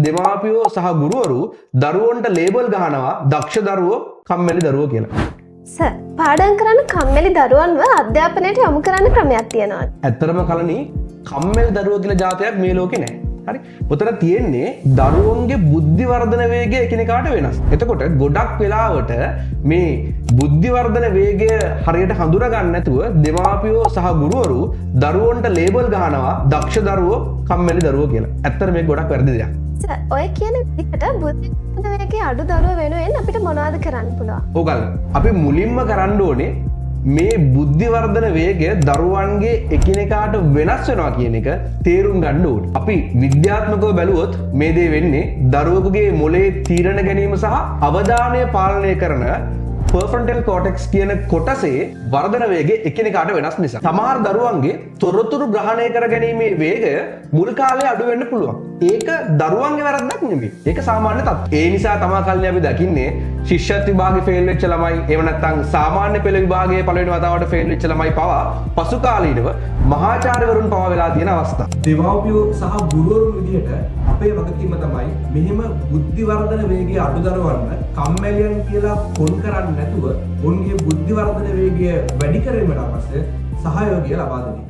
දෙමාපියෝ සහ ගුරුවරු දරුවන්ට ලේබල් ගහනවා දක්ෂ දරුවෝ කම්මැලි දරුවෝ කියලා. සර් පාඩම් කරන්න කම්මැලි දරුවන්ව අධ්‍යාපනයට යොමු කරන්න ක්‍රමයක් තියෙනවා. ඇත්තරම කලනි කම්මැලි දරුවෝ කියලා જાතයක් මේ ලෝකේ නැහැ. හරි. උතන තියෙන්නේ දරුවන්ගේ බුද්ධි වර්ධන වේගය එකිනෙකාට වෙනස්. එතකොට ගොඩක් වෙලාවට මේ බුද්ධි වර්ධන වේගය හරියට හඳුනා ගන්න නැතුව දෙමාපියෝ සහ ගුරුවරු දරුවන්ට ලේබල් ගහනවා දක්ෂ දරුවෝ කම්මැලි දරුවෝ කියලා. ඇත්තට මේක ගොඩක් වැරදි දෙයක්. සර් ඔය කියන විදිහට බුද්ධි වර්ධන වේගයේ අඩු දරුවෝ වෙනුවෙන් අපිට මොනවද කරන්න පුළුවන්? ඕගල් අපි මුලින්ම කරන්න ඕනේ මේ බුද්ධි වර්ධන වේගය දරුවන්ගේ එකිනෙකාට වෙනස් වෙනවා කියන එක තේරුම් ගන්න ඕනේ. අපි විද්‍යාත්මකව බැලුවොත් මේ දේ වෙන්නේ දරුවෙකුගේ මොළයේ තීරණ ගැනීම සහ අවධානය පාලනය කරන පර්ෆ්‍රන්ටල් කෝටෙක්ස් කියන කොටසේ වර්ධන වේගය එකිනෙකාට වෙනස් නිසා. සමහර දරුවන්ගේ තොරතුරු ග්‍රහණය කර ගැනීමේ වේගය මුල් කාලේ අඩු වෙන්න පුළුවන්. ඒක දරුවන්ගේ වැරද්දක් නෙමෙයි. ඒක සාමාන්‍ය තත්ත්වයක්. ඒ නිසා තමයි කල්ලි අපි දකින්නේ ශිෂ්‍යත්ව විභාගේ ෆේල් වෙච්ච ළමයි, එහෙම නැත්නම් සාමාන්‍ය පෙළ විභාගයේ පළවෙනි වතාවට ෆේල් වෙච්ච ළමයි පවා පසු කාලීනව මහාචාර්යවරුන් පවා වෙලා තියෙන අවස්ථා. දෙමාපියෝ සහ ගුරුවරුන් විදිහට අපේ වගකීම තමයි මෙහෙම බුද්ධි වර්ධන වේගයේ අඩු දරුවන්ව කම්මැලියන් කියලා පොන් කරන්නේ නැතුව උන්ගේ බුද්ධි වර්ධන වේගය වැඩි කිරීමට අවශ්‍ය සහයෝගය ලබා දෙන්න.